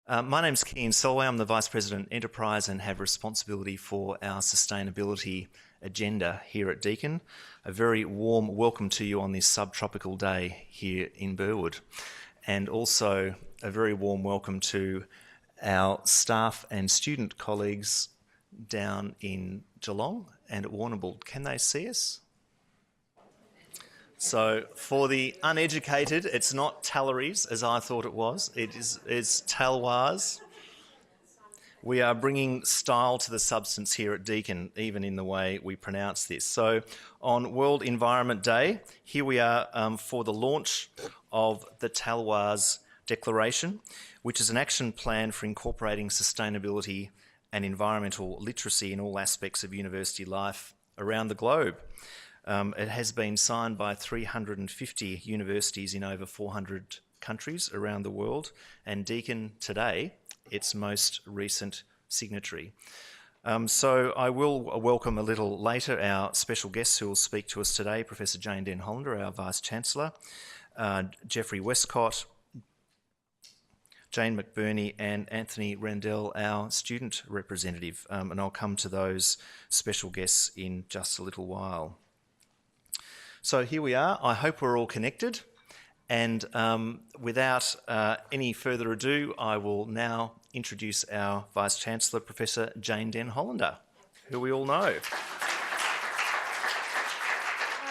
My name's Kean Solway. I'm the Vice President Enterprise and have responsibility for our sustainability agenda here at Deakin. A very warm welcome to you on this subtropical day here in Burwood. And also a very warm welcome to our staff and student colleagues down in Geelong and at Warrnambool. Can they see us? So for the uneducated, it's not Talloires as I thought it was. It's Talloires. We are bringing style to the substance here at Deakin, even in the way we pronounce this. So on World Environment Day, here we are for the launch of the Talloires Declaration, which is an action plan for incorporating sustainability and environmental literacy in all aspects of university life around the globe. It has been signed by 350 universities in over 400 countries around the world, and Deakin today, its most recent signatory. So I will welcome a little later our special guests who will speak to us today, Professor Jane Den Hollander, our Vice-Chancellor, Jeffrey Westcott, Jane McBurney and Anthony Rendell, our student representative, and I'll come to those special guests in just a little while. So here we are. I hope we're all connected, and without any further ado, I will now introduce our Vice-Chancellor, Professor Jane Den Hollander, who we all know.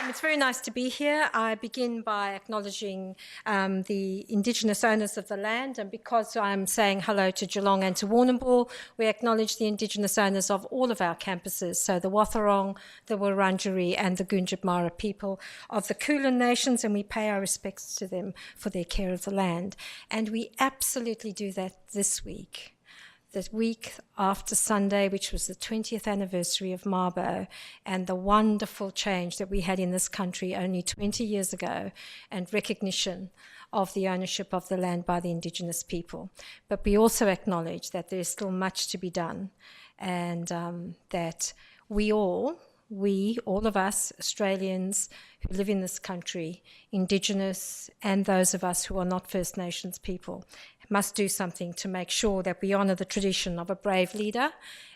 It's very nice to be here. I begin by acknowledging the Indigenous owners of the land, and because I'm saying hello to Geelong and to Warrnambool, we acknowledge the Indigenous owners of all of our campuses, so the Wathaurong, the Wurundjeri and the Gunditjmara people of the Kulin Nations, and we pay our respects to them for their care of the land. And we absolutely do that this week. The week after Sunday, which was the 20th anniversary of Mabo, and the wonderful change that we had in this country only 20 years ago, and recognition of the ownership of the land by the Indigenous people. But we also acknowledge that there is still much to be done, and that all of us Australians who live in this country, Indigenous and those of us who are not First Nations people, must do something to make sure that we honour the tradition of a brave leader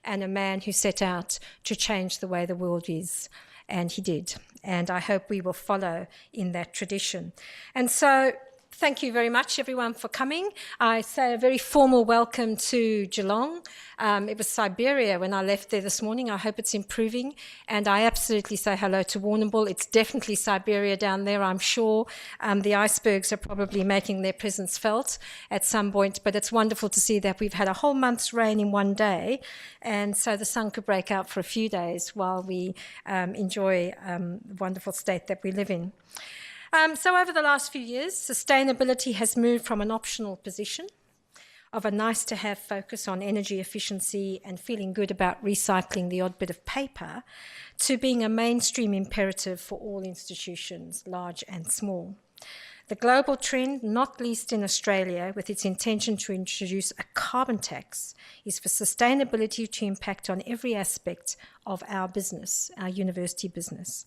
and a man who set out to change the way the world is. And he did. And I hope we will follow in that tradition. And so thank you very much, everyone, for coming. I say a very formal welcome to Geelong. It was Siberia when I left there this morning. I hope it's improving. And I absolutely say hello to Warrnambool. It's definitely Siberia down there, I'm sure. The icebergs are probably making their presence felt at some point. But it's wonderful to see that we've had a whole month's rain in one day. And so the sun could break out for a few days while we enjoy the wonderful state that we live in. So over the last few years, sustainability has moved from an optional position of a nice-to-have focus on energy efficiency and feeling good about recycling the odd bit of paper to being a mainstream imperative for all institutions, large and small. The global trend, not least in Australia, with its intention to introduce a carbon tax, is for sustainability to impact on every aspect of our business, our university business.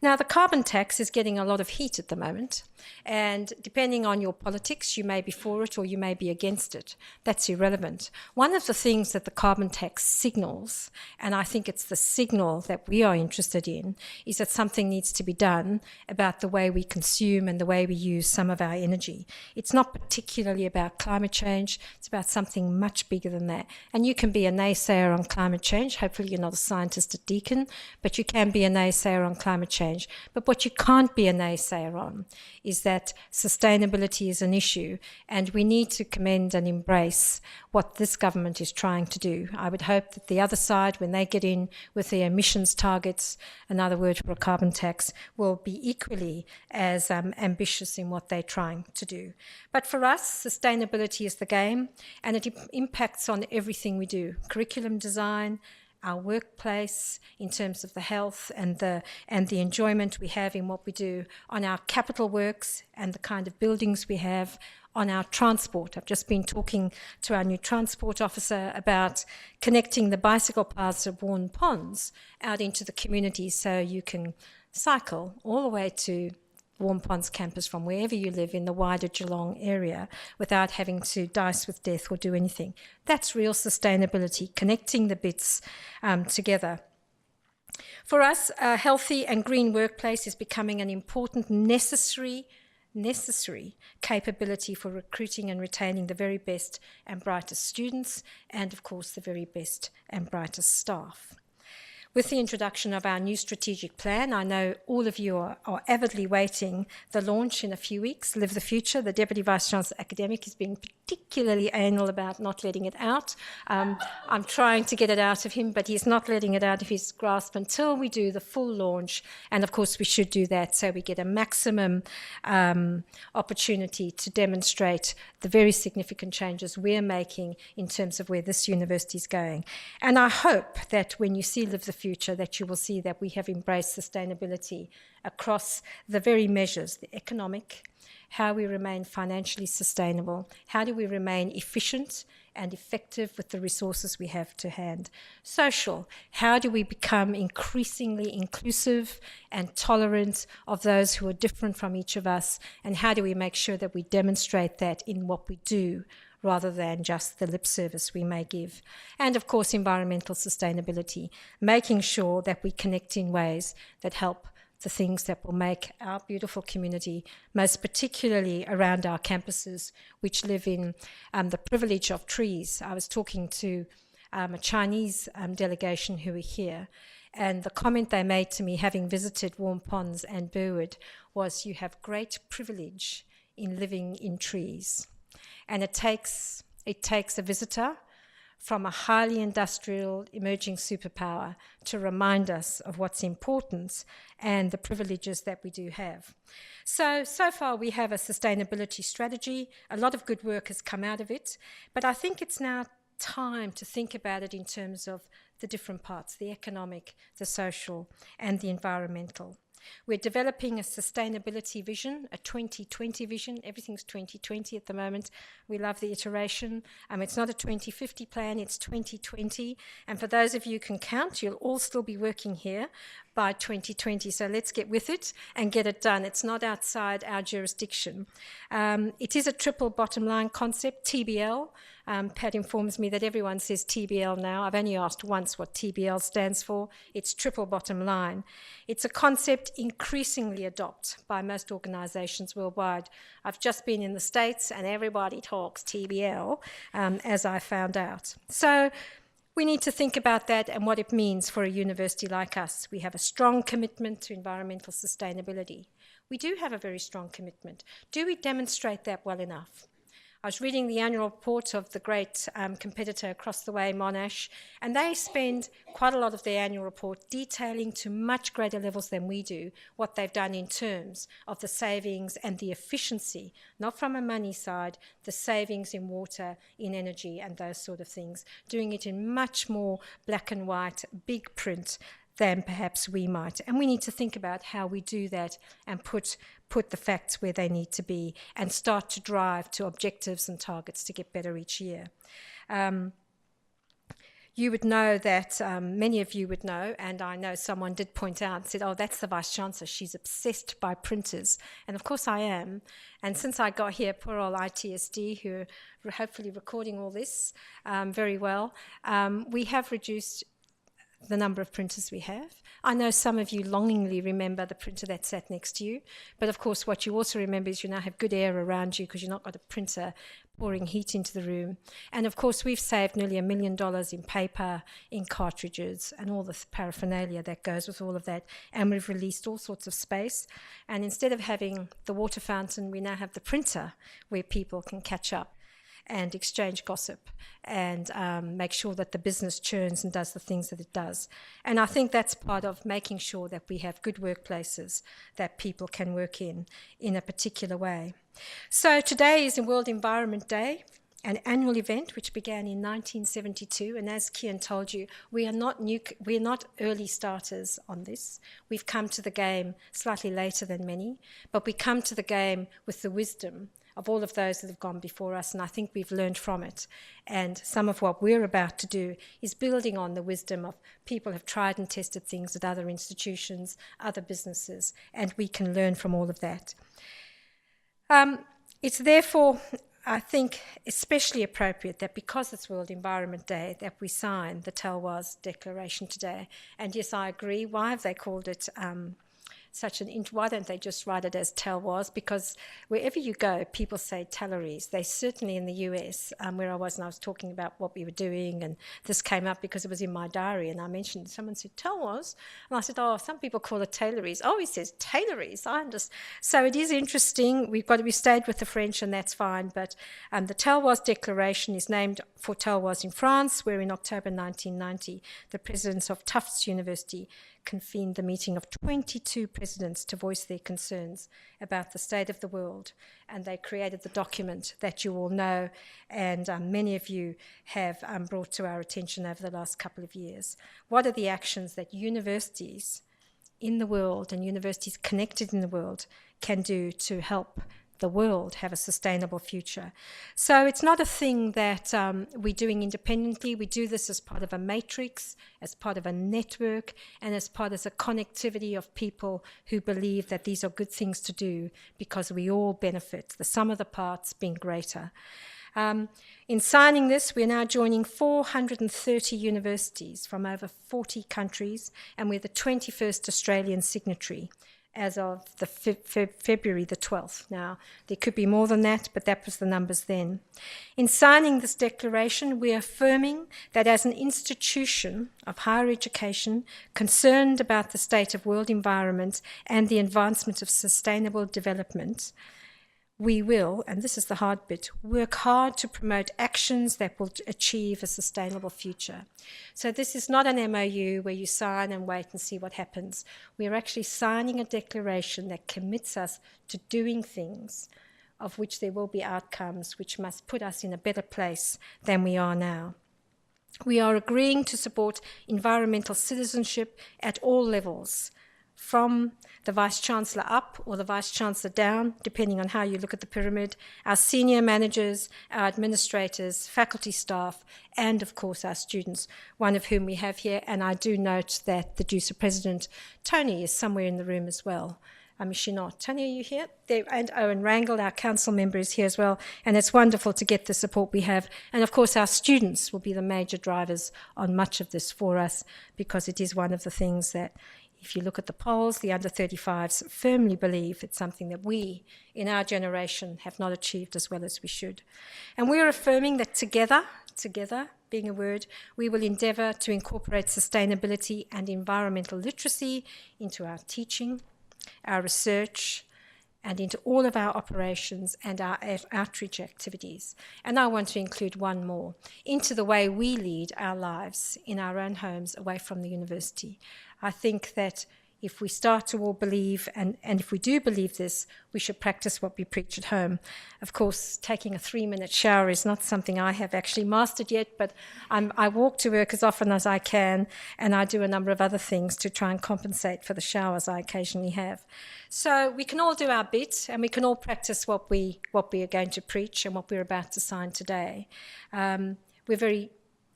Now, the carbon tax is getting a lot of heat at the moment, and depending on your politics, you may be for it or you may be against it. That's irrelevant. One of the things that the carbon tax signals, and I think it's the signal that we are interested in, is that something needs to be done about the way we consume and the way we use some of our energy. It's not particularly about climate change, it's about something much bigger than that. And you can be a naysayer on climate change. Hopefully you're not a scientist at Deakin, but you can be a naysayer on climate change. But what you can't be a naysayer on is that sustainability is an issue, and we need to commend and embrace what this government is trying to do. I would hope that the other side, when they get in with their emissions targets, another word for a carbon tax, will be equally as ambitious in what they're trying to do. But for us, sustainability is the game, and it impacts on everything we do. Curriculum design, our workplace, in terms of the health and the enjoyment we have in what we do, on our capital works and the kind of buildings we have, on our transport. I've just been talking to our new transport officer about connecting the bicycle paths of Warren Ponds out into the community so you can cycle all the way to Warm Ponds campus from wherever you live in the wider Geelong area without having to dice with death or do anything. That's real sustainability, connecting the bits together. For us, a healthy and green workplace is becoming an important, necessary capability for recruiting and retaining the very best and brightest students and, of course, the very best and brightest staff. With the introduction of our new strategic plan, I know all of you are avidly waiting the launch in a few weeks, Live the Future. The Deputy Vice-Chancellor Academic is being particularly anal about not letting it out. I'm trying to get it out of him, but he's not letting it out of his grasp until we do the full launch. And of course, we should do that so we get a maximum opportunity to demonstrate the very significant changes we're making in terms of where this university is going. And I hope that when you see Live the Future, that you will see that we have embraced sustainability across the very measures, the economic, how we remain financially sustainable, how do we remain efficient and effective with the resources we have to hand. Social, how do we become increasingly inclusive and tolerant of those who are different from each of us, and how do we make sure that we demonstrate that in what we do rather than just the lip service we may give. And of course, environmental sustainability, making sure that we connect in ways that help the things that will make our beautiful community, most particularly around our campuses, which live in the privilege of trees. I was talking to a Chinese delegation who were here, and the comment they made to me, having visited Warm Ponds and Burwood, was, you have great privilege in living in trees. And it takes a visitor from a highly industrial emerging superpower to remind us of what's important and the privileges that we do have. So far we have a sustainability strategy. A lot of good work has come out of it, but I think it's now time to think about it in terms of the different parts, the economic, the social, and the environmental. We're developing a sustainability vision, a 2020 vision. Everything's 2020 at the moment. We love the iteration. It's not a 2050 plan, it's 2020. And for those of you who can count, you'll all still be working here by 2020. So let's get with it and get it done. It's not outside our jurisdiction. It is a triple bottom line concept, TBL. Pat informs me that everyone says TBL now. I've only asked once what TBL stands for. It's triple bottom line. It's a concept increasingly adopted by most organisations worldwide. I've just been in the States and everybody talks TBL, as I found out. So we need to think about that and what it means for a university like us. We have a strong commitment to environmental sustainability. We do have a very strong commitment. Do we demonstrate that well enough? I was reading the annual report of the great competitor across the way, Monash, and they spend quite a lot of their annual report detailing to much greater levels than we do what they've done in terms of the savings and the efficiency, not from a money side, the savings in water, in energy and those sort of things, doing it in much more black and white, big print than perhaps we might. And we need to think about how we do that and put the facts where they need to be and start to drive to objectives and targets to get better each year. You would know that, many of you would know, and I know someone did point out and said, oh, that's the Vice-Chancellor, she's obsessed by printers. And of course I am. And since I got here, poor old ITSD, who are hopefully recording all this very well, we have reduced the number of printers we have. I know some of you longingly remember the printer that sat next to you, but of course what you also remember is you now have good air around you because you've not got a printer pouring heat into the room. And of course we've saved nearly $1 million in paper, in cartridges, and all the paraphernalia that goes with all of that, and we've released all sorts of space. And instead of having the water fountain, we now have the printer where people can catch up and exchange gossip and make sure that the business churns and does the things that it does. And I think that's part of making sure that we have good workplaces that people can work in a particular way. So today is World Environment Day, an annual event which began in 1972. And as Kian told you, we are not early starters on this. We've come to the game slightly later than many, but we come to the game with the wisdom of all of those that have gone before us, and I think we've learned from it. And some of what we're about to do is building on the wisdom of people who have tried and tested things at other institutions, other businesses, and we can learn from all of that. It's therefore, I think, especially appropriate that because it's World Environment Day, that we sign the Talloires Declaration today. And yes, I agree. Why have they called it why don't they just write it as Talloires? Because wherever you go, people say Talloires. They certainly in the US, where I was, and I was talking about what we were doing, and this came up because it was in my diary, and I mentioned, someone said Talloires, and I said, oh, some people call it Talloires. Oh, he says Talloires. I understand. So it is interesting. We stayed with the French, and that's fine. But the Talloires Declaration is named for Talloires in France, where in October 1990, the presidents of Tufts University convened the meeting of 22 presidents to voice their concerns about the state of the world, and they created the document that you all know, and many of you have brought to our attention over the last couple of years. What are the actions that universities in the world and universities connected in the world can do to help the world have a sustainable future? So it's not a thing that we're doing independently. We do this as part of a matrix, as part of a network, and as part of a connectivity of people who believe that these are good things to do because we all benefit, the sum of the parts being greater. In signing this, we're now joining 430 universities from over 40 countries, and we're the 21st Australian signatory as of the February the 12th. Now, there could be more than that, but that was the numbers then. In signing this declaration, we are affirming that as an institution of higher education concerned about the state of world environment and the advancement of sustainable development, we will, and this is the hard bit, work hard to promote actions that will achieve a sustainable future. So this is not an MOU where you sign and wait and see what happens. We are actually signing a declaration that commits us to doing things of which there will be outcomes which must put us in a better place than we are now. We are agreeing to support environmental citizenship at all levels, from the Vice-Chancellor up or the Vice-Chancellor down, depending on how you look at the pyramid, our senior managers, our administrators, faculty staff, and of course our students, one of whom we have here. And I do note that the DUSA President, Tony, is somewhere in the room as well. Is she not? Tony, are you here? There, and Owen Wrangle, our council member, is here as well. And it's wonderful to get the support we have. And of course, our students will be the major drivers on much of this for us, because it is one of the things that, if you look at the polls, the under-35s firmly believe it's something that we, in our generation, have not achieved as well as we should. And we're affirming that together being a word, we will endeavour to incorporate sustainability and environmental literacy into our teaching, our research, and into all of our operations and our outreach activities. And I want to include one more, into the way we lead our lives in our own homes away from the university. I think that if we start to all believe, and if we do believe this, we should practice what we preach at home. Of course, taking a 3-minute shower is not something I have actually mastered yet, but I walk to work as often as I can, and I do a number of other things to try and compensate for the showers I occasionally have. So we can all do our bit, and we can all practice what we are going to preach and what we're about to sign today. We're very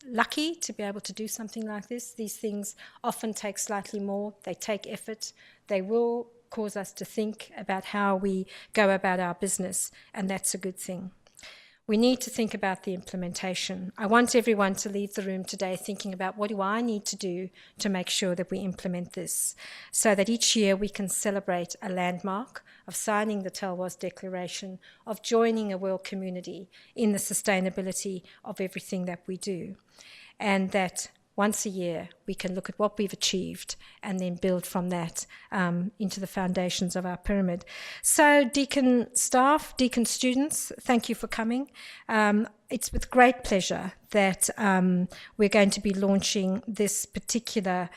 lucky to be able to do something like this. These things often take slightly more. They take effort. They will cause us to think about how we go about our business, and that's a good thing. We need to think about the implementation. I want everyone to leave the room today thinking about, what do I need to do to make sure that we implement this, so that each year we can celebrate a landmark of signing the Talloires Declaration, of joining a world community in the sustainability of everything that we do, and that once a year we can look at what we've achieved and then build from that into the foundations of our pyramid. So Deakin staff, Deakin students, thank you for coming. It's with great pleasure that we're going to be launching this particular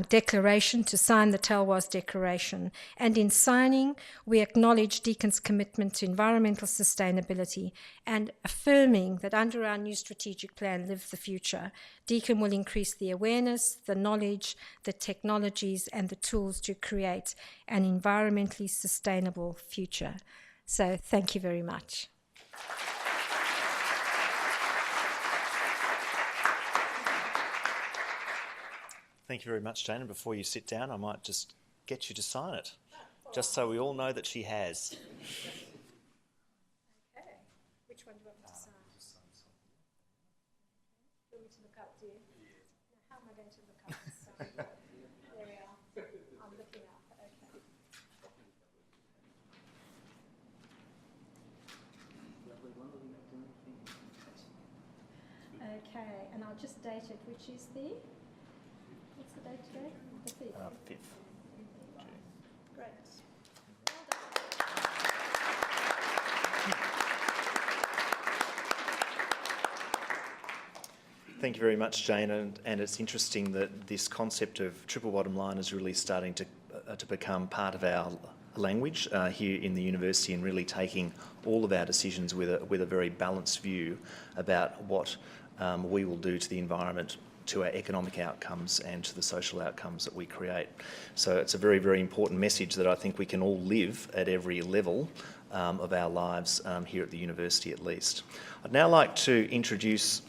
declaration to sign the Talloires Declaration. And in signing, we acknowledge Deakin's commitment to environmental sustainability and affirming that under our new strategic plan, Live the Future, Deakin will increase the awareness, the knowledge, the technologies and the tools to create an environmentally sustainable future. So thank you very much. Thank you very much, Jane. And before you sit down, I might just get you to sign it, just so we all know that she has. Okay. Which one do you want me to sign? Do you want me to look up, do you? Now, how am I going to look up and sign? There we are. I'm looking up. Okay. Okay, and I'll just date it, which is the... What's the date today? The 5th. 5th. Great. Thank you very much, Jane. And it's interesting that this concept of triple bottom line is really starting to become part of our language here in the university, and really taking all of our decisions with a very balanced view about what we will do to the environment, to our economic outcomes and to the social outcomes that we create. So it's a very, very important message that I think we can all live at every level of our lives here at the university at least. I'd now like to introduce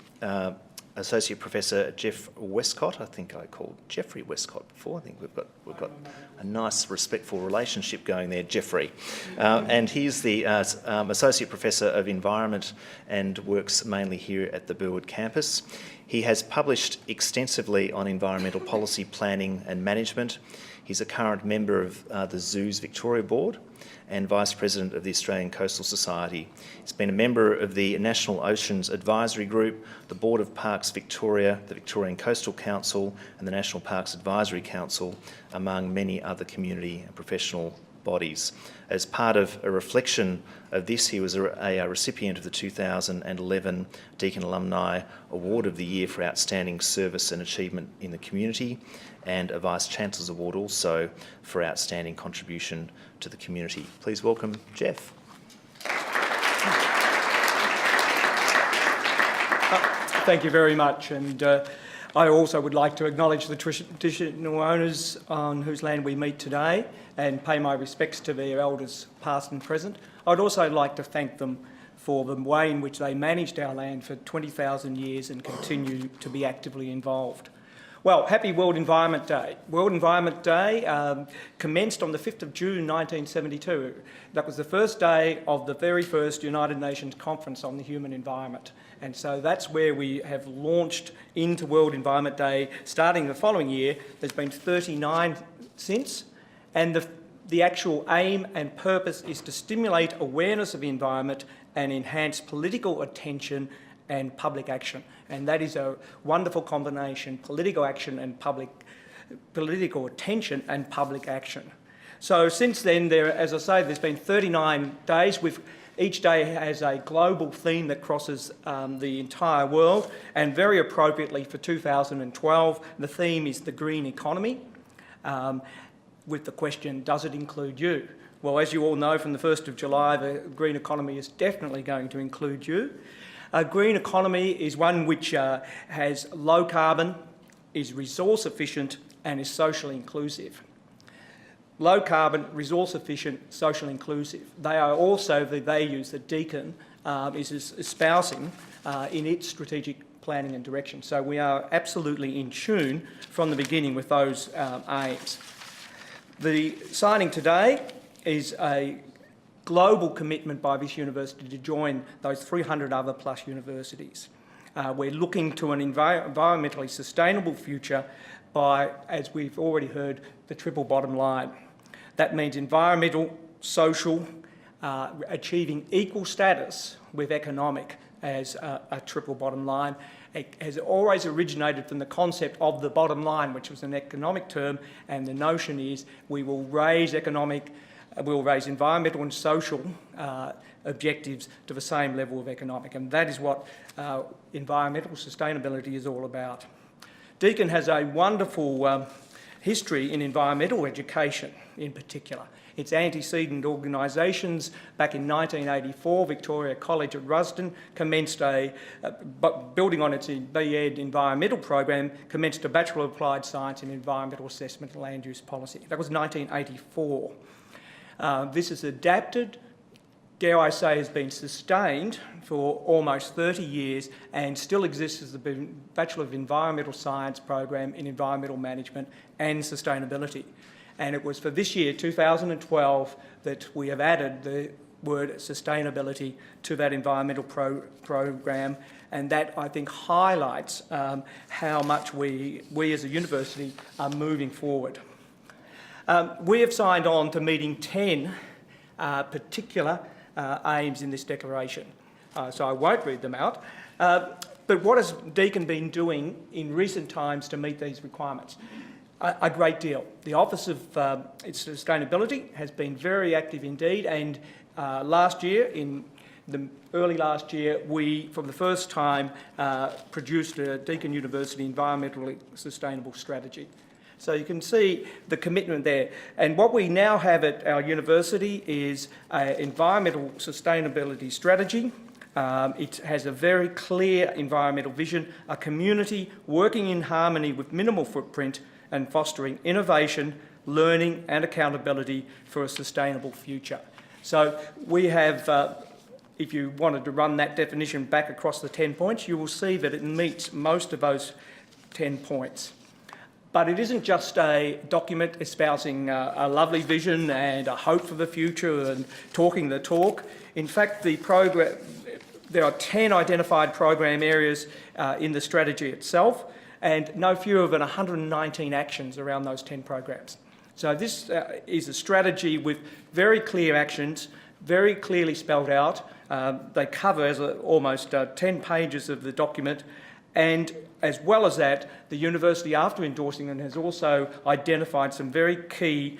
Associate Professor Jeff Westcott. I think I called Jeffrey Westcott before. I think we've got a nice respectful relationship going there, Jeffrey. And he's the Associate Professor of Environment and works mainly here at the Burwood campus. He has published extensively on environmental policy planning and management. He's a current member of the Zoos Victoria Board and Vice President of the Australian Coastal Society. He's been a member of the National Oceans Advisory Group, the Board of Parks Victoria, the Victorian Coastal Council and the National Parks Advisory Council, among many other community and professional bodies. As part of a reflection of this, he was a recipient of the 2011 Deakin Alumni Award of the Year for Outstanding Service and Achievement in the Community, and a Vice-Chancellor's Award also for outstanding contribution to the community. Please welcome Jeff. Thank you very much, and I also would like to acknowledge the traditional owners on whose land we meet today and pay my respects to their elders past and present. I'd also like to thank them for the way in which they managed our land for 20,000 years and continue to be actively involved. Well, happy World Environment Day. World Environment Day commenced on the 5th of June 1972. That was the first day of the very first United Nations Conference on the Human Environment. And so that's where we have launched into World Environment Day starting the following year. There's been 39 since, and the actual aim and purpose is to stimulate awareness of the environment and enhance political attention and public action. And that is a wonderful combination, political attention and public action. So since then, as I say, there's been 39 days. Each day has a global theme that crosses the entire world, and very appropriately for 2012, the theme is the green economy, with the question, does it include you? Well, as you all know, from the 1st of July, the green economy is definitely going to include you. A green economy is one which has low carbon, is resource efficient and is socially inclusive. Low carbon, resource efficient, social inclusive. They are also the values that Deakin is espousing in its strategic planning and direction. So we are absolutely in tune from the beginning with those aims. The signing today is a global commitment by this university to join those 300 other plus universities. We're looking to an environmentally sustainable future by, as we've already heard, the triple bottom line. That means environmental, social, achieving equal status with economic as a triple bottom line. It has always originated from the concept of the bottom line, which was an economic term, and the notion is we will raise environmental and social objectives to the same level of economic, and that is what environmental sustainability is all about. Deakin has a wonderful history in environmental education in particular. Its antecedent organisations back in 1984, Victoria College at Rusden commenced building on its B.Ed environmental program, commenced a Bachelor of Applied Science in Environmental Assessment and Land Use Policy. That was 1984. This is adapted, dare I say, has been sustained for almost 30 years and still exists as the Bachelor of Environmental Science program in Environmental Management and Sustainability. And it was for this year, 2012, that we have added the word sustainability to that environmental program, and that, I think, highlights how much we as a university are moving forward. We have signed on to meeting 10 particular aims in this declaration, so I won't read them out. But what has Deakin been doing in recent times to meet these requirements? A great deal. The Office of Sustainability has been very active indeed, and last year, early last year, we, for the first time, produced a Deakin University Environmentally Sustainable Strategy. So you can see the commitment there. And what we now have at our university is an environmental sustainability strategy. It has a very clear environmental vision, a community working in harmony with minimal footprint and fostering innovation, learning and accountability for a sustainable future. So we have, if you wanted to run that definition back across the 10 points, you will see that it meets most of those 10 points. But it isn't just a document espousing a lovely vision and a hope for the future and talking the talk. In fact, there are 10 identified program areas in the strategy itself, and no fewer than 119 actions around those 10 programs. So this is a strategy with very clear actions, very clearly spelled out. They cover almost 10 pages of the document, and as well as that, the university, after endorsing it, has also identified some very key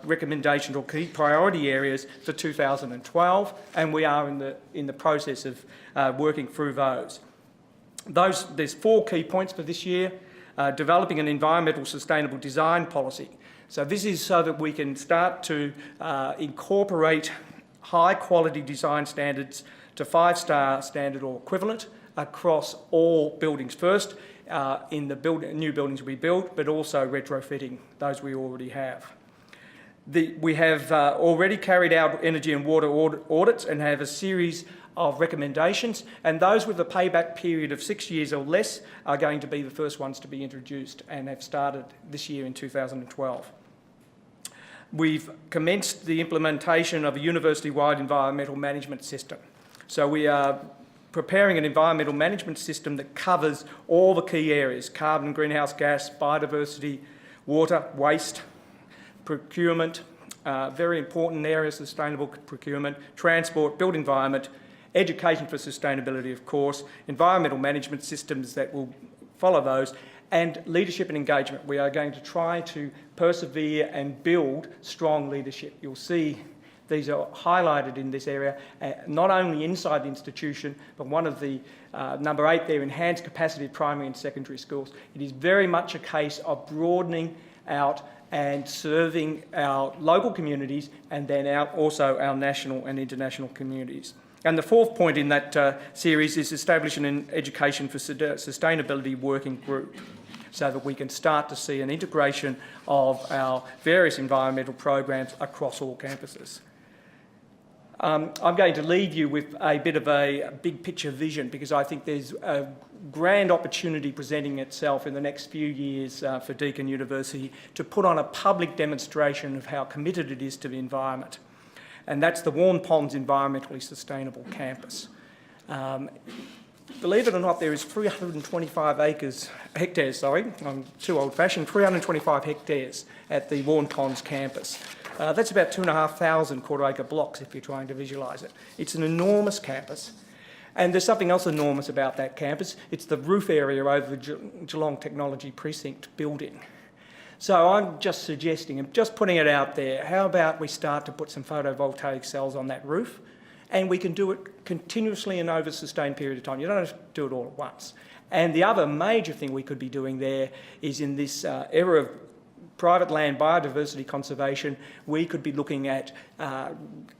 recommendations or key priority areas for 2012, and we are in the process of working through those. There's 4 key points for this year. Developing an environmental sustainable design policy. So this is so that we can start to incorporate high quality design standards to 5-star standard or equivalent across all buildings, first in the new buildings we build, but also retrofitting those we already have. We have already carried out energy and water audits and have a series of recommendations, and those with a payback period of 6 years or less are going to be the first ones to be introduced and have started this year in 2012. We've commenced the implementation of a university-wide environmental management system. So we are preparing an environmental management system that covers all the key areas: carbon, greenhouse gas, biodiversity, water, waste, procurement, very important areas: sustainable procurement, transport, built environment, education for sustainability, of course, environmental management systems that will follow those, and leadership and engagement. We are going to try to persevere and build strong leadership. You'll see these are highlighted in this area, not only inside the institution, but one of the number 8 there, enhanced capacity of primary and secondary schools. It is very much a case of broadening out and serving our local communities and then also our national and international communities. And the 4th point in that series is establishing an education for sustainability working group, so that we can start to see an integration of our various environmental programs across all campuses. I'm going to leave you with a bit of a big picture vision, because I think there's a grand opportunity presenting itself in the next few years for Deakin University to put on a public demonstration of how committed it is to the environment. And that's the Warn Ponds Environmentally Sustainable Campus. Believe it or not, there is 325 hectares, I'm too old-fashioned, 325 hectares at the Warn Ponds campus. That's about 2,500 quarter-acre blocks if you're trying to visualise it. It's an enormous campus. And there's something else enormous about that campus. It's the roof area over the Geelong Technology Precinct building. So I'm just suggesting, and just putting it out there, how about we start to put some photovoltaic cells on that roof, and we can do it continuously and over a sustained period of time. You don't have to do it all at once. And the other major thing we could be doing there is, in this era of private land biodiversity conservation, we could be looking at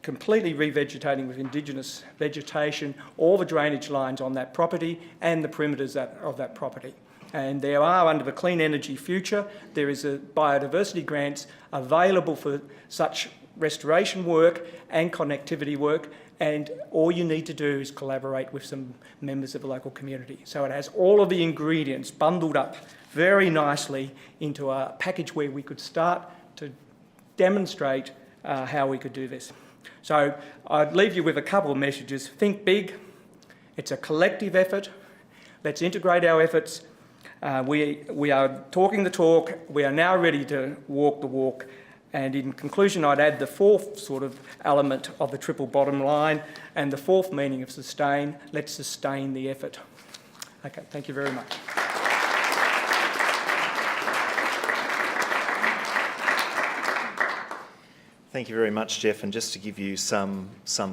completely revegetating with Indigenous vegetation, all the drainage lines on that property and the perimeters of that property. And there are, under the Clean Energy Future, there is a biodiversity grants available for such restoration work and connectivity work, and all you need to do is collaborate with some members of the local community. So it has all of the ingredients bundled up very nicely into a package where we could start to demonstrate how we could do this. So I'd leave you with a couple of messages. Think big. It's a collective effort. Let's integrate our efforts. We are talking the talk. We are now ready to walk the walk. And in conclusion, I'd add the fourth sort of element of the triple bottom line and the fourth meaning of sustain. Let's sustain the effort. Okay, thank you very much. Thank you very much, Jeff. And just to give you some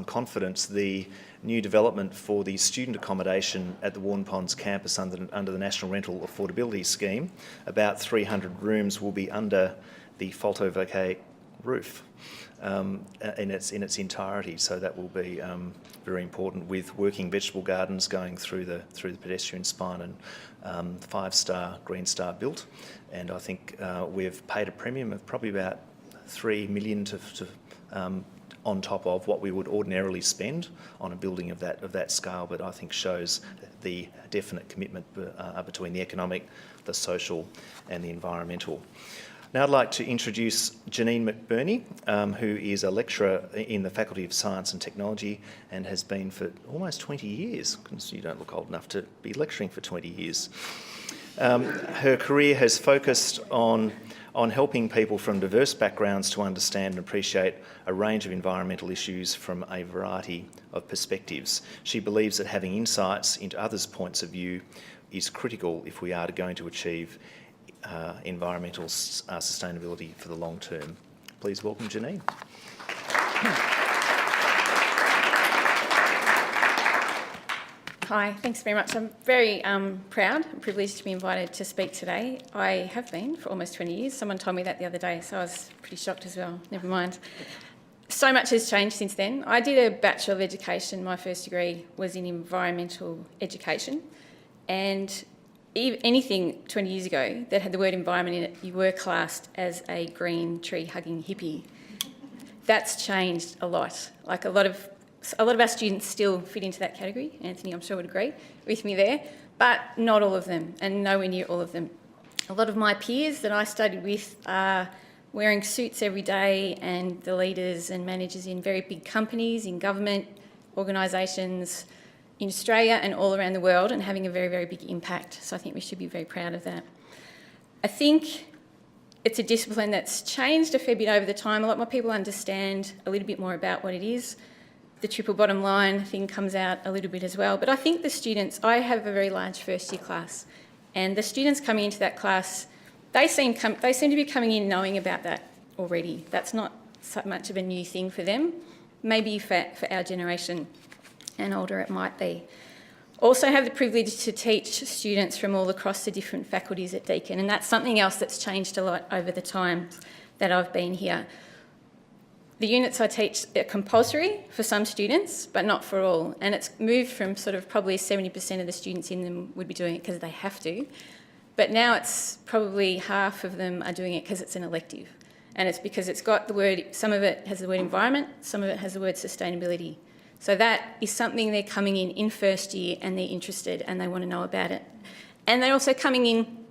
confidence, the new development for the student accommodation at the Warn Ponds campus under the National Rental Affordability Scheme, about 300 rooms will be under the photovoltaic roof in its entirety. So that will be very important, with working vegetable gardens going through the pedestrian spine, and 5-star Green Star built. And I think we've paid a premium of probably about $3 million on top of what we would ordinarily spend on a building of that scale, but I think shows the definite commitment between the economic, the social and the environmental. Now I'd like to introduce Janine McBurney, who is a lecturer in the Faculty of Science and Technology and has been for almost 20 years. You don't look old enough to be lecturing for 20 years. Her career has focused on helping people from diverse backgrounds to understand and appreciate a range of environmental issues from a variety of perspectives. She believes that having insights into others' points of view is critical if we are going to achieve environmental sustainability for the long term. Please welcome Janine. Hi, thanks very much. I'm very proud and privileged to be invited to speak today. I have been for almost 20 years. Someone told me that the other day, so I was pretty shocked as well. Never mind. So much has changed since then. I did a Bachelor of Education. My first degree was in environmental education, and anything 20 years ago that had the word environment in it, you were classed as a green tree-hugging hippie. That's changed a lot. Like a lot of our students still fit into that category. Anthony, I'm sure would agree with me there, but not all of them, and nowhere near all of them. A lot of my peers that I studied with are wearing suits every day, and the leaders and managers in very big companies, in government, organisations, in Australia and all around the world, and having a very, very big impact. So I think we should be very proud of that. I think it's a discipline that's changed a fair bit over the time. A lot more people understand a little bit more about what it is. The triple bottom line thing comes out a little bit as well. But I think the students, I have a very large first year class, and the students coming into that class, they seem to be coming in knowing about that already. That's not so much of a new thing for them. Maybe for our generation and older it might be. Also have the privilege to teach students from all across the different faculties at Deakin, and that's something else that's changed a lot over the time that I've been here. The units I teach are compulsory for some students, but not for all, and it's moved from sort of probably 70% of the students in them would be doing it because they have to, but now it's probably half of them are doing it because it's an elective, and it's because it's got the word, some of it has the word environment, some of it has the word sustainability. So that is something they're coming in first year, and they're interested and they want to know about it. And they're also coming in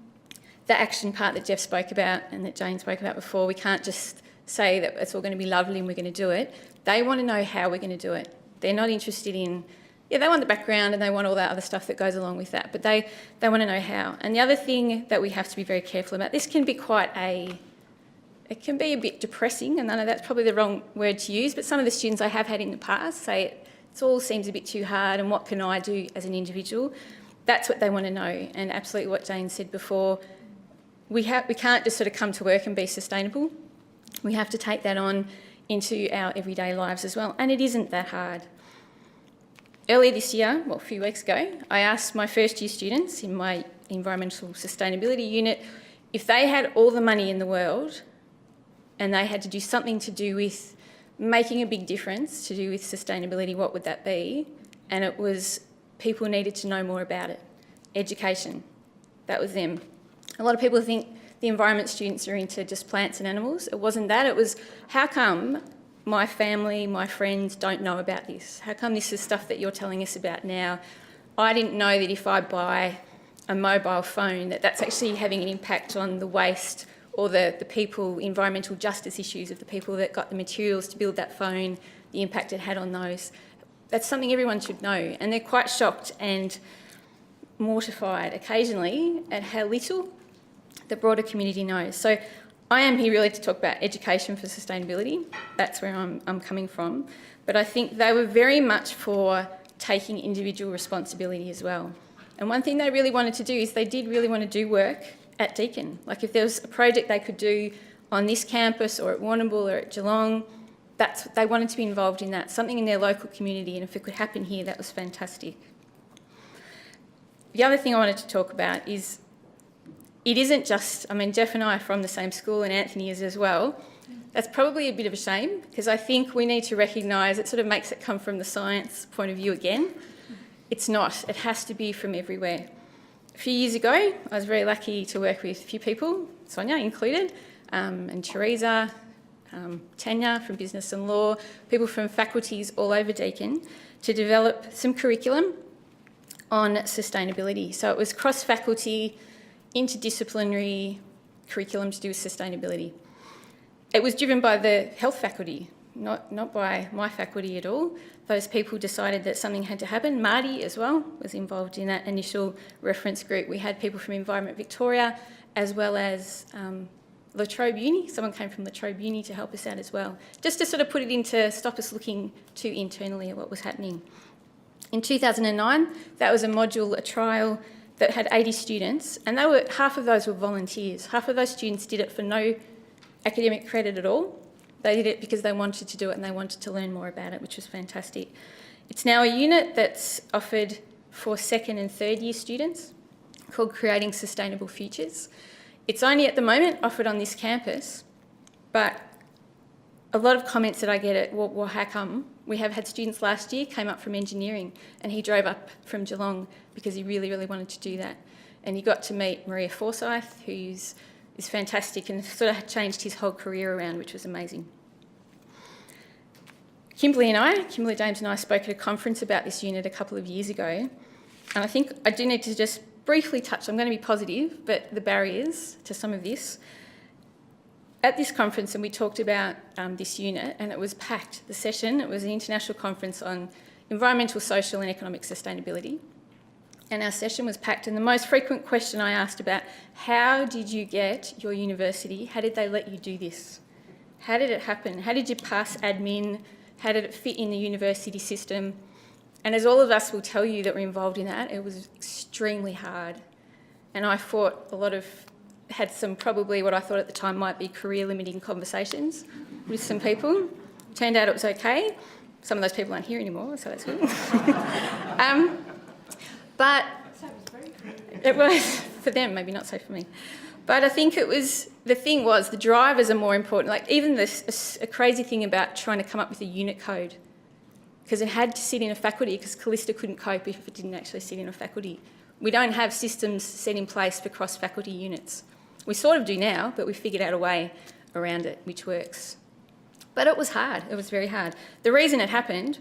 the action part that Jeff spoke about and that Jane spoke about before. We can't just say that it's all going to be lovely and we're going to do it. They want to know how we're going to do it. They're not interested in, they want the background and they want all that other stuff that goes along with that, but they want to know how. And the other thing that we have to be very careful about, this can be it can be a bit depressing, and I know that's probably the wrong word to use, but some of the students I have had in the past say it all seems a bit too hard and what can I do as an individual? That's what they want to know, and absolutely what Jane said before, we can't just sort of come to work and be sustainable. We have to take that on into our everyday lives as well, and it isn't that hard. Earlier this year, a few weeks ago, I asked my first year students in my environmental sustainability unit, if they had all the money in the world and they had to do something to do with making a big difference, to do with sustainability, what would that be? And it was people needed to know more about it. Education, that was them. A lot of people think the environment students are into just plants and animals. It wasn't that. It was, how come my family, my friends don't know about this? How come this is stuff that you're telling us about now? I didn't know that if I buy a mobile phone, that's actually having an impact on the waste or the people, environmental justice issues of the people that got the materials to build that phone, the impact it had on those. That's something everyone should know. And they're quite shocked and mortified occasionally at how little the broader community knows. So I am here really to talk about education for sustainability. That's where I'm coming from. But I think they were very much for taking individual responsibility as well. And one thing they really wanted to do is they did really want to do work at Deakin. Like if there was a project they could do on this campus or at Warrnambool or at Geelong, they wanted to be involved in that, something in their local community, and if it could happen here, that was fantastic. The other thing I wanted to talk about is it isn't just, Jeff and I are from the same school and Anthony is as well. That's probably a bit of a shame because I think we need to recognise it sort of makes it come from the science point of view again. It's not. It has to be from everywhere. A few years ago, I was very lucky to work with a few people, Sonia included, and Teresa, Tanya from Business and Law, people from faculties all over Deakin, to develop some curriculum on sustainability. So it was cross-faculty, interdisciplinary curriculum to do with sustainability. It was driven by the health faculty, not by my faculty at all. Those people decided that something had to happen. Marty as well was involved in that initial reference group. We had people from Environment Victoria as well as La Trobe Uni. Someone came from La Trobe Uni to help us out as well, just to sort of put it into stop us looking too internally at what was happening. In 2009, that was a module, a trial that had 80 students, and half of those were volunteers. Half of those students did it for no academic credit at all. They did it because they wanted to do it and they wanted to learn more about it, which was fantastic. It's now a unit that's offered for second and third year students called Creating Sustainable Futures. It's only at the moment offered on this campus, but a lot of comments that I get at, well, how come? We have had students last year came up from engineering and he drove up from Geelong because he really, really wanted to do that. And he got to meet Maria Forsyth, who's is fantastic and sort of changed his whole career around, which was amazing. Kimberly James and I spoke at a conference about this unit a couple of years ago, and I think I do need to just briefly touch, I'm going to be positive, but the barriers to some of this. At this conference, and we talked about this unit, and it was packed, the session. It was an international conference on environmental, social and economic sustainability. And our session was packed, and the most frequent question I asked about, how did you get your university, how did they let you do this? How did it happen? How did you pass admin? How did it fit in the university system? And as all of us will tell you that were involved in that, it was extremely hard. And I had some probably what I thought at the time might be career-limiting conversations with some people. Turned out it was okay. Some of those people aren't here anymore, so that's good. But it was for them, maybe not so for me. But I think the drivers are more important. Like even a crazy thing about trying to come up with a unit code, because it had to sit in a faculty, because Callista couldn't cope if it didn't actually sit in a faculty. We don't have systems set in place for cross-faculty units. We sort of do now, but we figured out a way around it which works. But it was hard. It was very hard. The reason it happened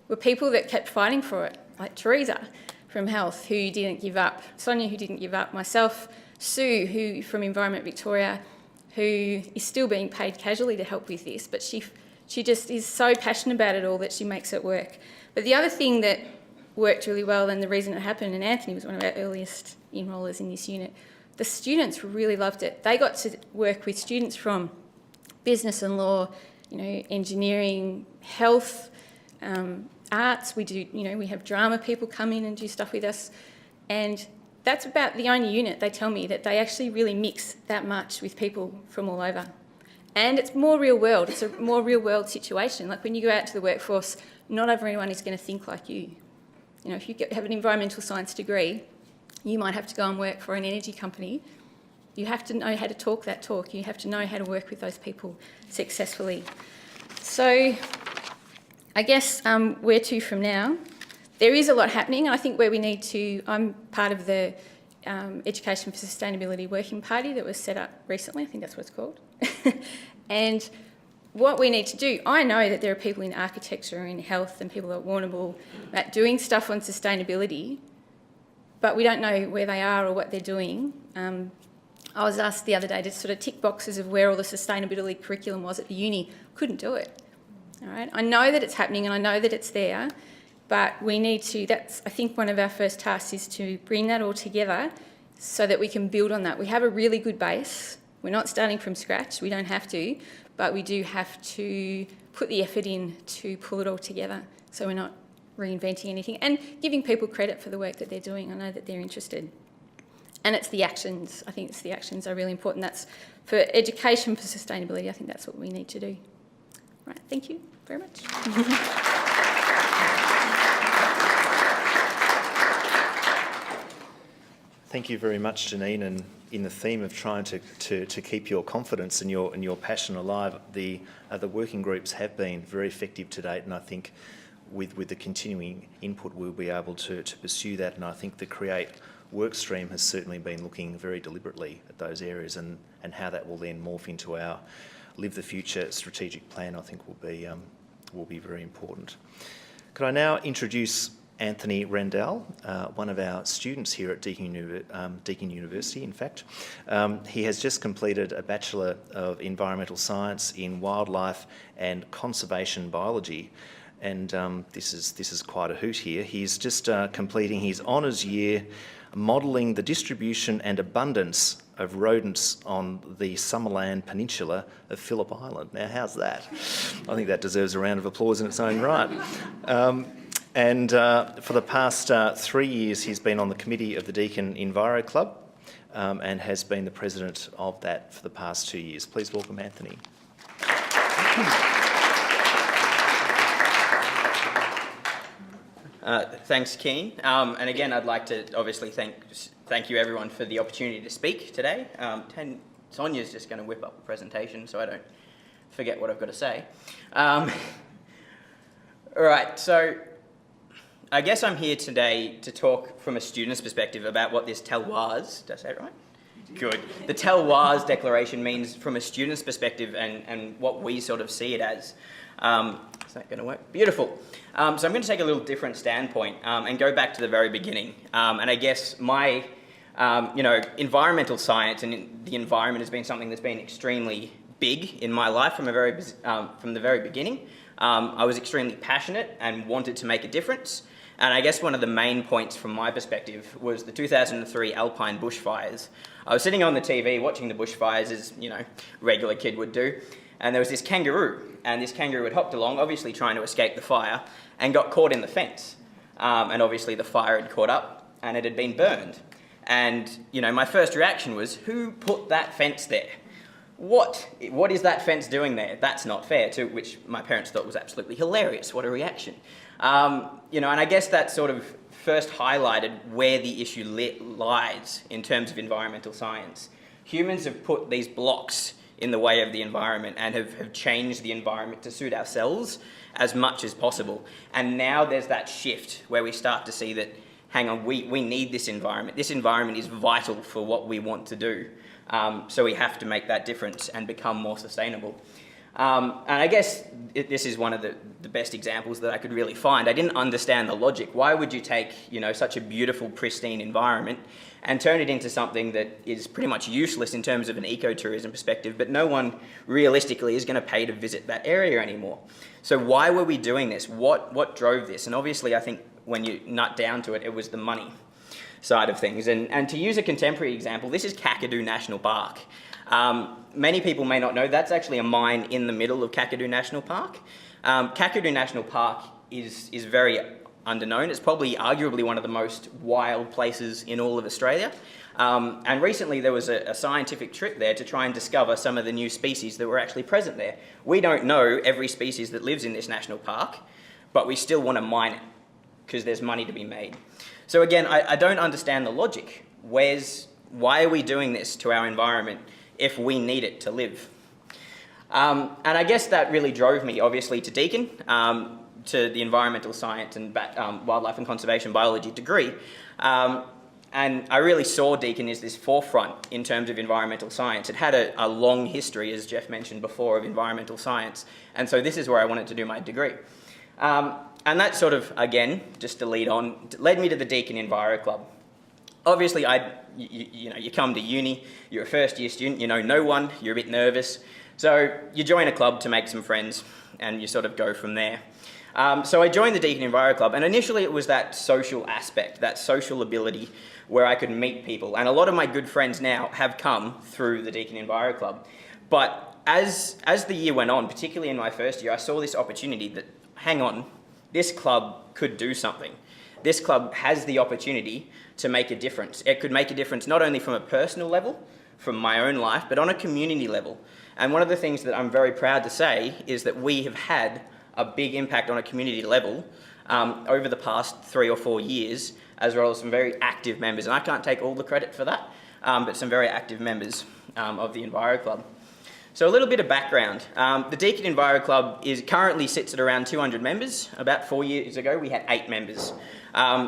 were people that kept fighting for it, like Teresa from Health, who didn't give up, Sonia, who didn't give up, myself, Sue, who from Environment Victoria, who is still being paid casually to help with this, but she just is so passionate about it all that she makes it work. But the other thing that worked really well, and the reason it happened, and Anthony was one of our earliest enrollers in this unit, the students really loved it. They got to work with students from business and law, engineering, health, arts. We have drama people come in and do stuff with us, and that's about the only unit, they tell me, that they actually really mix that much with people from all over. And it's more real world. It's a more real world situation. Like when you go out to the workforce, not everyone is going to think like you. If you have an environmental science degree, you might have to go and work for an energy company. You have to know how to talk that talk. You have to know how to work with those people successfully. So I guess where to from now? There is a lot happening. I think where we need to, I'm part of the Education for Sustainability Working Party that was set up recently. I think that's what it's called. And what we need to do, I know that there are people in architecture, in health, and people at Warrnambool that doing stuff on sustainability, but we don't know where they are or what they're doing. I was asked the other day to sort of tick boxes of where all the sustainability curriculum was at the uni. Couldn't do it. All right. I know that it's happening and I know that it's there, but we need to, that's, I think one of our first tasks is to bring that all together so that we can build on that. We have a really good base. We're not starting from scratch. We don't have to, but we do have to put the effort in to pull it all together so we're not reinventing anything and giving people credit for the work that they're doing. I know that they're interested. And it's the actions. I think it's the actions are really important. That's for education for sustainability. I think that's what we need to do. Right, thank you very much. Thank you very much, Janine. And in the theme of trying to keep your confidence and your passion alive, the working groups have been very effective to date, and I think with the continuing input we'll be able to pursue that. And I think the Create work stream has certainly been looking very deliberately at those areas, and how that will then morph into our Live the Future strategic plan, I think will be very important. Could I now introduce Anthony Rendell, one of our students here at Deakin University, in fact. He has just completed a Bachelor of Environmental Science in Wildlife and Conservation Biology. And this is quite a hoot here. He's just completing his honours year modelling the distribution and abundance of rodents on the Summerland Peninsula of Phillip Island. Now, how's that? I think that deserves a round of applause in its own right. And for the past 3 years, he's been on the committee of the Deakin Enviro Club and has been the president of that for the past 2 years. Please welcome Anthony. Thanks, Keen. And again, I'd like to obviously thank you everyone for the opportunity to speak today. Sonia's just going to whip up a presentation so I don't forget what I've got to say. All right, so I guess I'm here today to talk from a student's perspective about what this Talloires, did I say it right? Good. The Talloires Declaration means from a student's perspective and what we sort of see it as. Is that going to work? Beautiful. So I'm going to take a little different standpoint and go back to the very beginning. And I guess my, environmental science and the environment has been something that's been extremely big in my life from the very beginning. I was extremely passionate and wanted to make a difference. And I guess one of the main points from my perspective was the 2003 Alpine bushfires. I was sitting on the TV watching the bushfires as, regular kid would do. And there was this kangaroo, and this kangaroo had hopped along, obviously trying to escape the fire, and got caught in the fence. And obviously the fire had caught up, and it had been burned. And, my first reaction was, who put that fence there? What is that fence doing there? That's not fair, to which my parents thought was absolutely hilarious. What a reaction. And I guess that sort of first highlighted where the issue lies in terms of environmental science. Humans have put these blocks in the way of the environment and have changed the environment to suit ourselves as much as possible. And now there's that shift where we start to see that, hang on, we need this environment. This environment is vital for what we want to do. So we have to make that difference and become more sustainable. And I guess this is one of the best examples that I could really find. I didn't understand the logic. Why would you take, such a beautiful, pristine environment and turn it into something that is pretty much useless in terms of an ecotourism perspective, but no one realistically is going to pay to visit that area anymore? So why were we doing this? What drove this? And obviously, I think when you nut down to it, it was the money side of things. And to use a contemporary example, this is Kakadu National Park. Many people may not know that's actually a mine in the middle of Kakadu National Park. Kakadu National Park is very underknown. It's probably arguably one of the most wild places in all of Australia. And recently there was a scientific trip there to try and discover some of the new species that were actually present there. We don't know every species that lives in this national park, but we still want to mine it because there's money to be made. So again, I don't understand the logic. Where's Why are we doing this to our environment if we need it to live? And I guess that really drove me, obviously, to Deakin, to the environmental science and wildlife and conservation biology degree. And I really saw Deakin as this forefront in terms of environmental science. It had a long history, as Jeff mentioned before, of environmental science. And so this is where I wanted to do my degree. And that sort of, again, just to lead on, led me to the Deakin Enviro Club. Obviously, you come to uni, you're a first-year student, you know no one, you're a bit nervous. So you join a club to make some friends, and you sort of go from there. So I joined the Deakin Enviro Club, and initially it was that social aspect, that social ability where I could meet people. And a lot of my good friends now have come through the Deakin Enviro Club. But as the year went on, particularly in my first year, I saw this opportunity that, hang on, this club could do something. This club has the opportunity to make a difference. It could make a difference not only from a personal level, from my own life, but on a community level. And one of the things that I'm very proud to say is that we have had a big impact on a community level over the past 3 or 4 years, as well as some very active members. And I can't take all the credit for that, but some very active members of the Enviro Club. So a little bit of background. The Deakin Enviro Club currently sits at around 200 members. About 4 years ago, we had 8 members.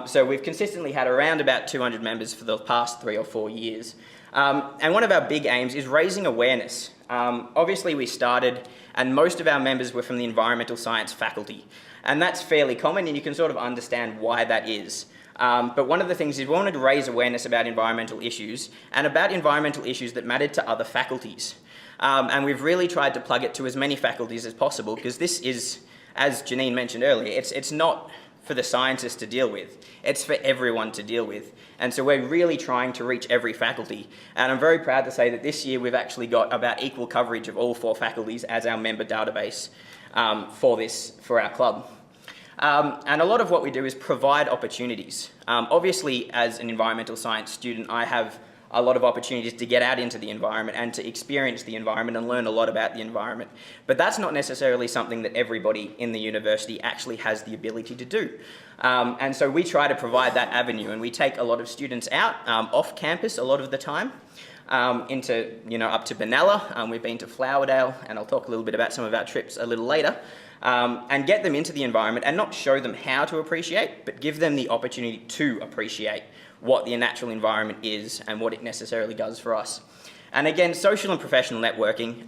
So we've consistently had around about 200 members for the past 3 or 4 years. And one of our big aims is raising awareness. Obviously, we started, and most of our members were from the environmental science faculty. And that's fairly common, and you can sort of understand why that is. But one of the things is we wanted to raise awareness about environmental issues, and about environmental issues that mattered to other faculties. And we've really tried to plug it to as many faculties as possible, because this is, as Janine mentioned earlier, it's not for the scientists to deal with. It's for everyone to deal with. And so we're really trying to reach every faculty. And I'm very proud to say that this year we've actually got about equal coverage of all 4 faculties as our member database for our club. And a lot of what we do is provide opportunities. Obviously, as an environmental science student, I have a lot of opportunities to get out into the environment and to experience the environment and learn a lot about the environment. But that's not necessarily something that everybody in the university actually has the ability to do. And so we try to provide that avenue, and we take a lot of students out off campus a lot of the time. Into, up to Benalla. We've been to Flowerdale, and I'll talk a little bit about some of our trips a little later, and get them into the environment and not show them how to appreciate, but give them the opportunity to appreciate what the natural environment is and what it necessarily does for us. And again, social and professional networking,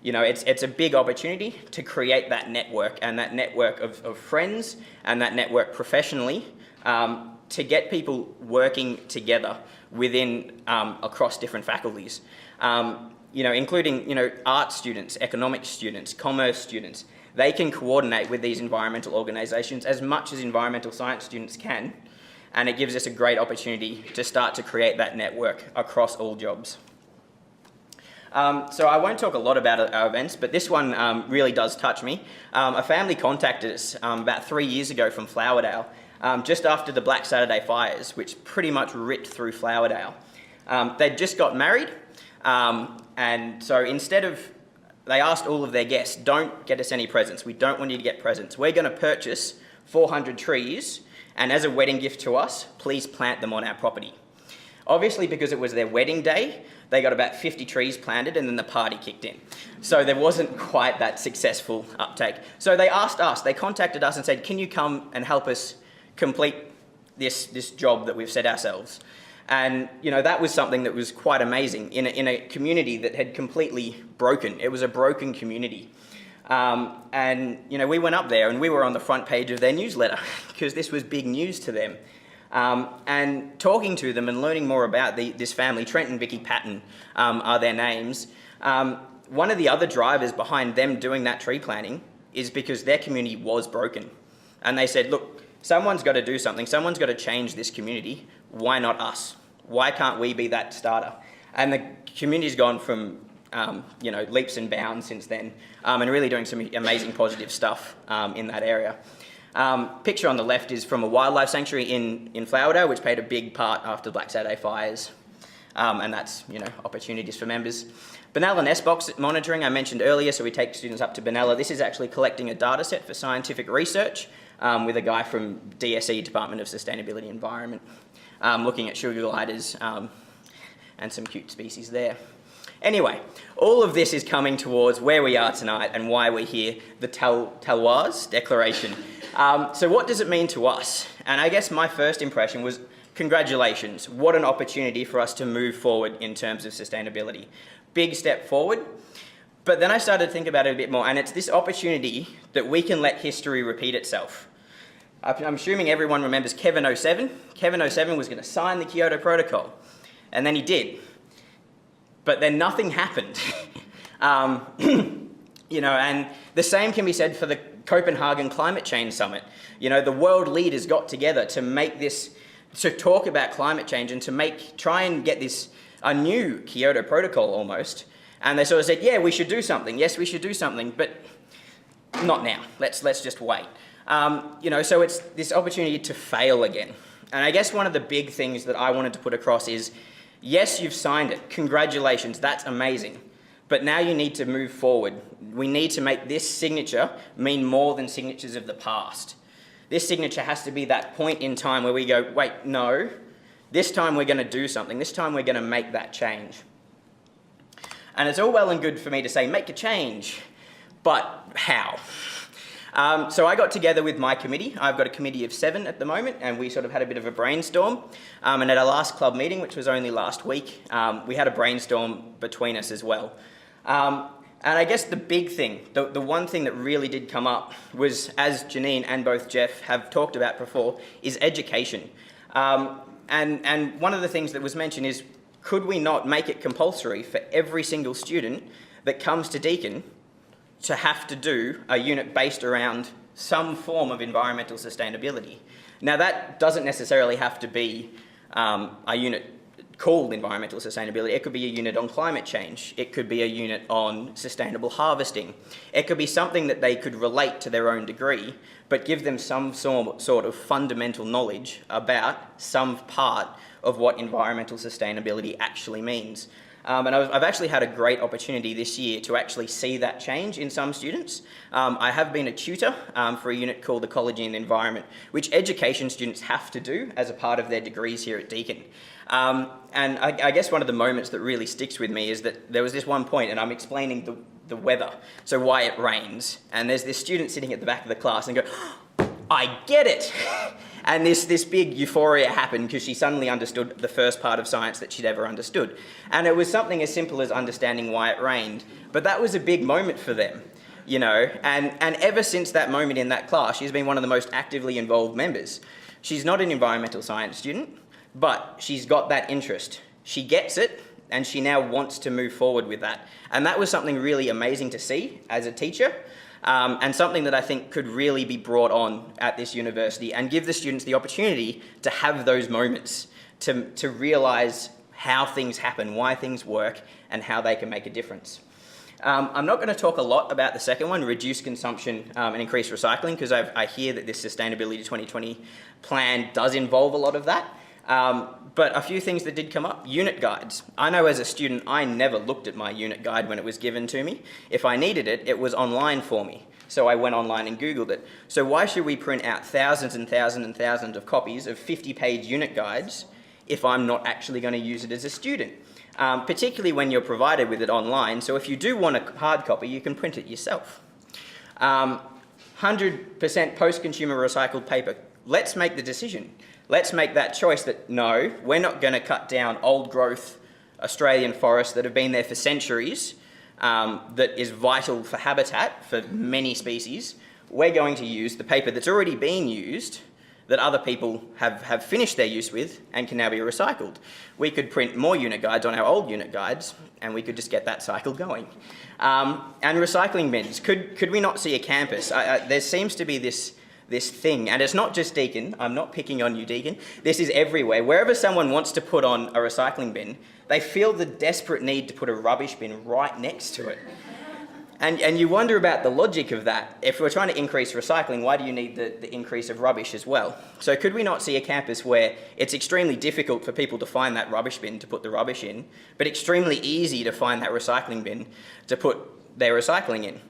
it's a big opportunity to create that network, and that network of friends and that network professionally, to get people working together within, across different faculties, including, art students, economics students, commerce students. They can coordinate with these environmental organisations as much as environmental science students can, and it gives us a great opportunity to start to create that network across all jobs. So I won't talk a lot about our events, but this one really does touch me. A family contacted us about 3 years ago from Flowerdale, just after the Black Saturday fires, which pretty much ripped through Flowerdale. They'd just got married, and so they asked all of their guests, don't get us any presents. We don't want you to get presents. We're going to purchase 400 trees, and as a wedding gift to us, please plant them on our property. Obviously, because it was their wedding day, they got about 50 trees planted, and then the party kicked in. So there wasn't quite that successful uptake. So they asked us, they contacted us and said, can you come and help us complete this job that we've set ourselves? And, that was something that was quite amazing in a community that had completely broken. It was a broken community. And, we went up there and we were on the front page of their newsletter because this was big news to them. And talking to them and learning more about this family, Trent and Vicky Patton are their names. One of the other drivers behind them doing that tree planting is because their community was broken. And they said, look, someone's got to do something. Someone's got to change this community. Why not us? Why can't we be that starter? And the community's gone from leaps and bounds since then, and really doing some amazing positive stuff in that area. Picture on the left is from a wildlife sanctuary in Flowerdale, which played a big part after Black Saturday fires, and that's opportunities for members. Benalla Nest Box monitoring I mentioned earlier, so we take students up to Benalla. This is actually collecting a data set for scientific research with a guy from DSE, Department of Sustainability Environment, looking at sugar gliders and some cute species there. Anyway, all of this is coming towards where we are tonight and why we're here, the Talloires Declaration. So what does it mean to us? And I guess my first impression was, congratulations, what an opportunity for us to move forward in terms of sustainability. Big step forward. But then I started to think about it a bit more, and it's this opportunity that we can let history repeat itself. I'm assuming everyone remembers Kevin 07. Kevin 07 was going to sign the Kyoto Protocol, and then he did. But then nothing happened. You know, and the same can be said for the Copenhagen Climate Change Summit. You know, the world leaders got together to make this, to talk about climate change and to try and get this, a new Kyoto Protocol almost. And they sort of said, yeah, we should do something. Yes, we should do something, but not now. Let's just wait. You know, so it's this opportunity to fail again. And I guess one of the big things that I wanted to put across is, yes, you've signed it. Congratulations, that's amazing. But now you need to move forward. We need to make this signature mean more than signatures of the past. This signature has to be that point in time where we go, wait, no, this time we're going to do something. This time we're going to make that change. And it's all well and good for me to say, make a change, but how? So I got together with my committee. I've got a committee of 7 at the moment, and we sort of had a bit of a brainstorm. And at our last club meeting, which was only last week, we had a brainstorm between us as well. And I guess the big thing, the one thing that really did come up was, as Janine and both Jeff have talked about before, is education. And one of the things that was mentioned is, could we not make it compulsory for every single student that comes to Deakin to have to do a unit based around some form of environmental sustainability? Now, that doesn't necessarily have to be a unit called environmental sustainability. It could be a unit on climate change. It could be a unit on sustainable harvesting. It could be something that they could relate to their own degree, but give them some sort of fundamental knowledge about some part of what environmental sustainability actually means. And I've actually had a great opportunity this year to actually see that change in some students. I have been a tutor for a unit called Ecology and Environment, which education students have to do as a part of their degrees here at Deakin. And I guess one of the moments that really sticks with me is that there was this one point, and I'm explaining the weather, so why it rains, and there's this student sitting at the back of the class and go, oh, I get it. And this big euphoria happened because she suddenly understood the first part of science that she'd ever understood. And it was something as simple as understanding why it rained. But that was a big moment for them, you know. And ever since that moment in that class, she's been one of the most actively involved members. She's not an environmental science student, but she's got that interest. She gets it, and she now wants to move forward with that. And that was something really amazing to see as a teacher. And something that I think could really be brought on at this university and give the students the opportunity to have those moments, to realise how things happen, why things work, and how they can make a difference. I'm not going to talk a lot about the second one, reduce consumption and increase recycling, because I hear that this Sustainability 2020 plan does involve a lot of that. But a few things that did come up. Unit guides. I know as a student, I never looked at my unit guide when it was given to me. If I needed it, it was online for me. So I went online and Googled it. So why should we print out thousands and thousands and thousands of copies of 50-page unit guides if I'm not actually going to use it as a student? Particularly when you're provided with it online. So if you do want a hard copy, you can print it yourself. 100% post-consumer recycled paper. Let's make the decision. Let's make that choice that, no, we're not going to cut down old growth Australian forests that have been there for centuries, that is vital for habitat for many species. We're going to use the paper that's already been used, that other people have finished their use with and can now be recycled. We could print more unit guides on our old unit guides, and we could just get that cycle going. And recycling bins. Could we not see a campus? There seems to be this thing, and it's not just Deakin, I'm not picking on you, Deakin, this is everywhere. Wherever someone wants to put on a recycling bin, they feel the desperate need to put a rubbish bin right next to it. And you wonder about the logic of that. If we're trying to increase recycling, why do you need the increase of rubbish as well? So could we not see a campus where it's extremely difficult for people to find that rubbish bin to put the rubbish in, but extremely easy to find that recycling bin to put their recycling in?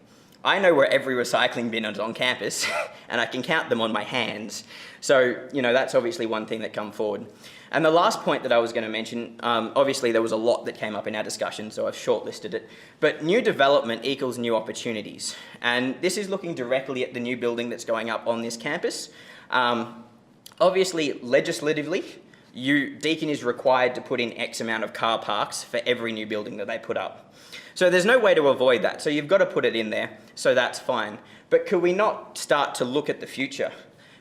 I know where every recycling bin is on campus, and I can count them on my hands. So, you know, that's obviously one thing that come forward. And the last point that I was going to mention, obviously there was a lot that came up in our discussion, so I've shortlisted it. But new development equals new opportunities. And this is looking directly at the new building that's going up on this campus. Obviously, legislatively, Deakin is required to put in X amount of car parks for every new building that they put up. So there's no way to avoid that. So you've got to put it in there, so that's fine. But could we not start to look at the future?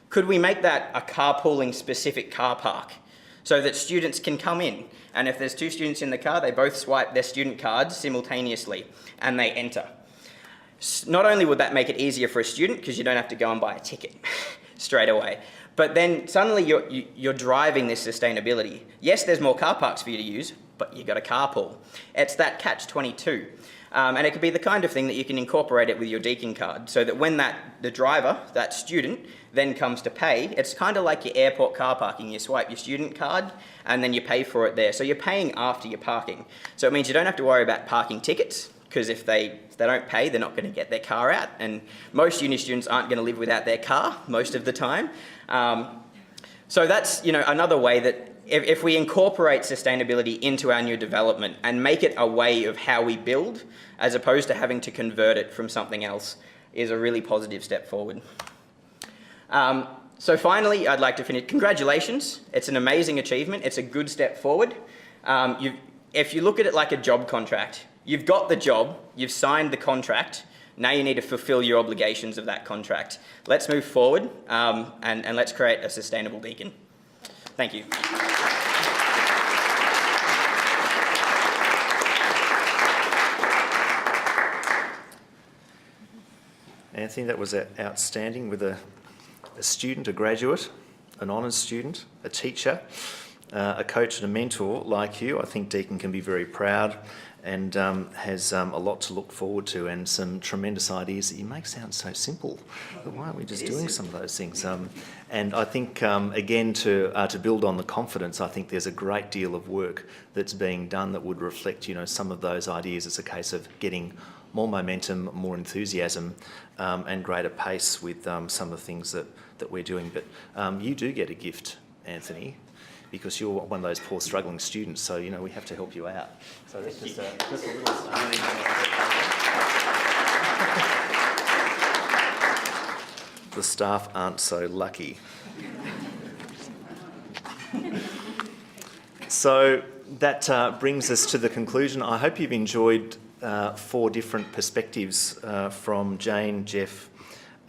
Could we make that a carpooling specific car park so that students can come in? And if there's 2 students in the car, they both swipe their student cards simultaneously and they enter. Not only would that make it easier for a student because you don't have to go and buy a ticket straight away, but then suddenly you're driving this sustainability. Yes, there's more car parks for you to use, but you've got a carpool. It's that catch-22. And it could be the kind of thing that you can incorporate it with your Deakin card so that when the driver, that student, then comes to pay, it's kind of like your airport car parking. You swipe your student card and then you pay for it there. So you're paying after you're parking. So it means you don't have to worry about parking tickets because if they don't pay, they're not going to get their car out. And most uni students aren't going to live without their car most of the time. So that's another way that if we incorporate sustainability into our new development and make it a way of how we build, as opposed to having to convert it from something else, is a really positive step forward. So finally, I'd like to finish. Congratulations. It's an amazing achievement. It's a good step forward. If you look at it like a job contract, you've got the job, you've signed the contract, now you need to fulfil your obligations of that contract. Let's move forward and let's create a sustainable Deakin. Thank you. Anthony, that was outstanding with a student, a graduate, an honours student, a teacher, a coach and a mentor like you. I think Deakin can be very proud and has a lot to look forward to and some tremendous ideas that you make sound so simple. But why aren't we just doing some of those things? And I think, again, to build on the confidence, I think there's a great deal of work that's being done that would reflect, some of those ideas as a case of getting more momentum, more enthusiasm, and greater pace with some of the things that we're doing. But you do get a gift, Anthony, because you're one of those poor struggling students, so we have to help you out. So that's just a little. The staff aren't so lucky. So that brings us to the conclusion. I hope you've enjoyed 4 different perspectives from Jane, Jeff,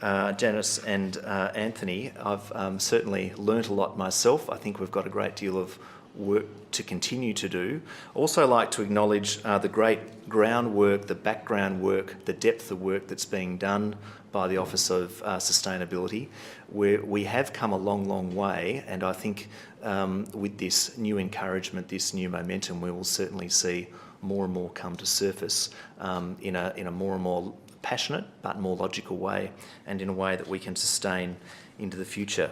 Janice and Anthony. I've certainly learnt a lot myself. I think we've got a great deal of work to continue to do. Also like to acknowledge the great groundwork, the background work, the depth of work that's being done by the Office of Sustainability. We have come a long, long way, and I think with this new encouragement, this new momentum, we will certainly see more and more come to surface in a more and more passionate but more logical way, and in a way that we can sustain into the future.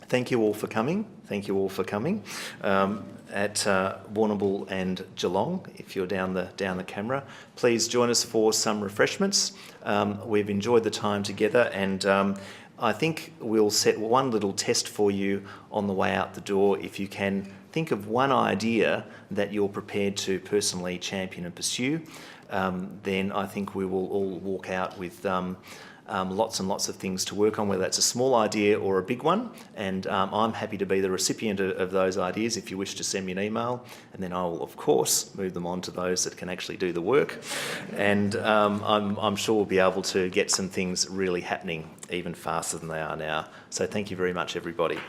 Thank you all for coming. Thank you all for coming at Warrnambool and Geelong. If you're down the camera, please join us for some refreshments. We've enjoyed the time together, and I think we'll set one little test for you on the way out the door. If you can think of one idea that you're prepared to personally champion and pursue, then I think we will all walk out with lots and lots of things to work on, whether that's a small idea or a big one. And I'm happy to be the recipient of those ideas if you wish to send me an email, and then I will, of course, move them on to those that can actually do the work. And I'm sure we'll be able to get some things really happening even faster than they are now. So thank you very much, everybody.